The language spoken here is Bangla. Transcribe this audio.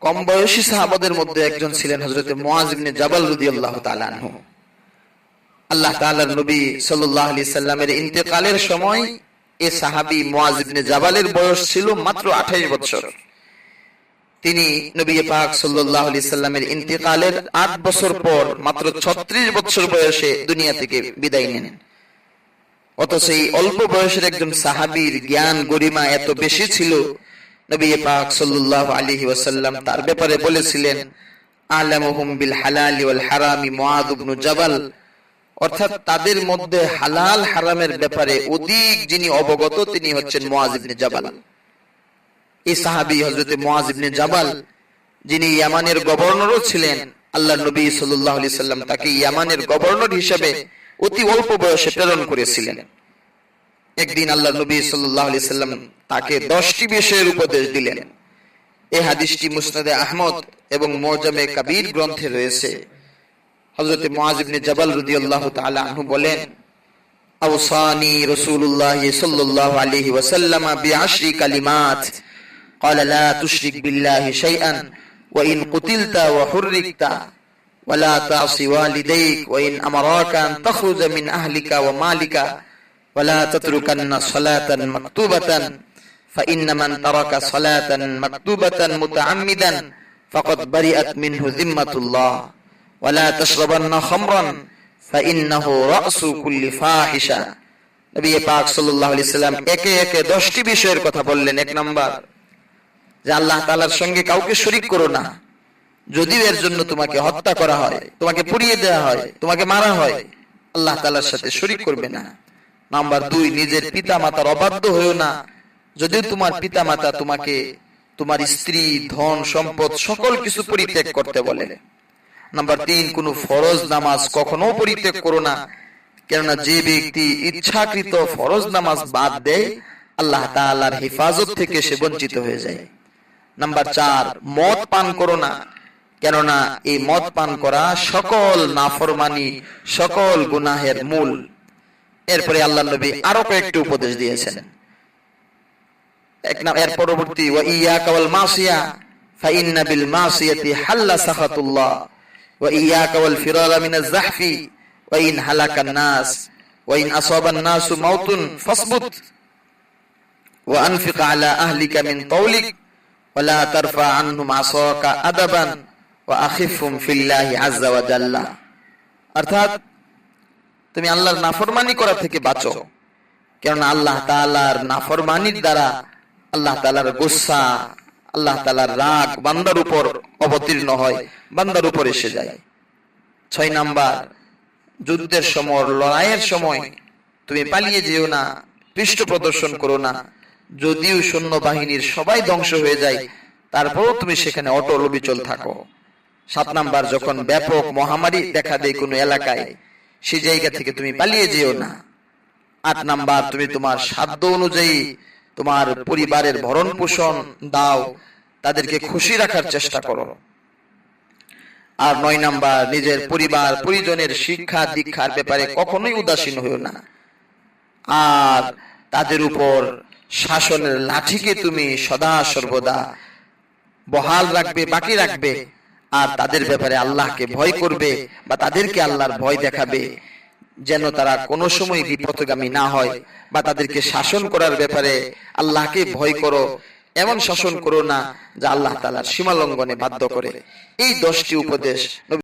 কম বয়সী সাহাবাদের মধ্যে একজন ছিলেন হযরত মুআয ইবনে জাবাল রাদিয়াল্লাহু তাআলা আনহু। আল্লাহ তাআলার নবী সাল্লাল্লাহু আলাইহি সাল্লামের ইন্তেকালের সময় এই সাহাবী মুআয ইবনে জাবালের বয়স ছিল মাত্র 28 বছর। তিনি নবী পাক সাল্লাল্লাহু আলাইহি সাল্লামের ইন্তেকালের 8 বছর পর মাত্র 36 বছর বয়সে দুনিয়া থেকে বিদায় নেন। অথচ এই অল্প বয়সের একজন সাহাবীর জ্ঞান গরিমা এত বেশি ছিল, নবী পাক সাল্লাল্লাহু আলাইহি ওয়াসাল্লাম তার ব্যাপারে বলেছিলেন, আলামুহুম বিল হালালি ওয়াল হারামি মুআয ইবনে জাবাল, অর্থাৎ তাদের মধ্যে হালাল হারামের ব্যাপারে অধিক যিনি অবগত তিনি হচ্ছেন মুআয ইবনে জাবাল। এই সাহাবী হযরত মুআয ইবনে জাবাল, যিনি ইয়ামানের গভর্নরও ছিলেন, আল্লাহর নবী সাল্লাল্লাহু আলাইহি সাল্লাম তাকে ইয়ামানের গভর্নর হিসেবে অতি অল্প বয়সে প্রেরণ করেছিলেন। একদিন আল্লাহর নবী সাল্লাল্লাহু আলাইহি সাল্লাম তাকে 10টি বিষয়ের উপদেশ দিলেন। এই হাদিসটি মুসনাদে আহমদ এবং মুআজামে কাবীর গ্রন্থে রয়েছে। হযরত মুআয ইবনে জাবাল রাদিয়াল্লাহু তাআলা আনহু বলেন, আওসানি রাসূলুল্লাহ সাল্লাল্লাহু আলাইহি ওয়াসাল্লাম বিআশরি কালিমাত قال لا تشرك بالله شيئا وإن قتلت وحرقت ولا تعصي والديك وإن أمراك أن تخرج من أهلك ومالك ولا تتركن صلاة مكتوبة فإن من ترك صلاة مكتوبة متعمدا فقد برئت منه ذمة الله ولا تشربن خمرا فإنه رأس كل فاحشة। নবী পাক সাল্লাল্লাহু আলাইহি সাল্লাম একে একে 10টি বিষয়ের কথা বললেন। এক নাম্বার, যে আল্লাহ তাআলার সঙ্গে কাউকে শরীক করো না। যদিও এর জন্য তোমাকে হত্যা করা হয়, তোমাকে পুড়িয়ে দেওয়া হয়, তোমাকে মারা হয়, আল্লাহ তাআলার সাথে শরীক করবে না। নাম্বার 2, নিজের পিতা মাতার অবাধ্য হয়ো না। যদিও তোমার পিতা মাতা তোমাকে তোমার স্ত্রী, ধন সম্পদ সকল কিছু পরিত্যাগ করতে বলে। নাম্বার 3, কোনো ফরজ নামাজ কখনো পরিত্যাগ করো না, কেননা যে ব্যক্তি ইচ্ছাকৃত ফরজ নামাজ বাদ দেয় আল্লাহ তাআলার হেফাজত থেকে সে বঞ্চিত হয়ে যায়। নাম্বার 4, মদ পান করো না, কেননা এই মদ পান করা সকল নাফরমানি, সকল গুনাহের মূল। এরপরে আল্লাহর নবী আরো কয়েকটি উপদেশ দিয়েছেন। এর পরবর্তী, ওয়া ইয়াকা ওয়াল মাসিয়া ফাইন্না বিল মাসিয়াতি হাল্লা সাখাতুল্লাহ ওয়া ইয়াকা ওয়াল ফিরারা মিনাজ যাহফি ওয়া ইন হালাকান নাস ওয়া ইন আসাবান নাসু মাউতুন ফাসবুত ওয়া আনফিক আলা আহলিকা মিন তাওলিক ওয়া লা তারফা আনহুম আসাকা আদাবান ওয়া আখিফহুম ফিল্লাহি আযজা ওয়া জাল্লা। অর্থাৎ তুমি আল্লাহর নাফরমানি করা থেকে বাঁচো, কারণ আল্লাহ তাআলার নাফরমানির দ্বারা আল্লাহ তাআলার গুসা, আল্লাহ তাআলার রাগ বান্দার উপর অবতীর্ণ হয়, বান্দার উপর এসে যায়। 6 নাম্বার, যুদ্ধের সময়, লড়াইয়ের সময় তুমি পালিয়ে যেও না, পৃষ্ঠ প্রদর্শন করো না। যদিও সৈন্যবাহিনীর সবাই ধ্বংস হয়ে যায়, তারপরও তুমি সেখানে অটল অবিচল থাকো। 7 নাম্বার, যখন ব্যাপক মহামারী দেখা দেয় কোনো এলাকায়, সেই জায়গা থেকে তুমি পালিয়ে যেও না। 8 নাম্বার, তুমি তোমার সাধ্য অনুযায়ী তোমার পরিবারের ভরণ পোষণ দাও, তাদেরকে খুশি রাখার চেষ্টা করো। আর 9 নাম্বার, নিজের পরিবার পরিজনের শিক্ষা দীক্ষার ব্যাপারে কখনোই উদাসীন হইও না। আর তাদের উপর শাসনের লাঠিকে তুমি সদা সর্বদা বহাল রাখবে, বাকি রাখবে। আর তাদের ব্যাপারে আল্লাহকে ভয় করবে বা তাদেরকে আল্লাহর ভয় দেখাবে, যেন তারা কোনো সময় বিপথগামী না হয়। বা তাদেরকে শাসন করার ব্যাপারে আল্লাহকে ভয় করো, এমন শাসন করো না যা আল্লাহ তাআলার সীমা লঙ্ঘনে বাধ্য করে। এই 10টি উপদেশ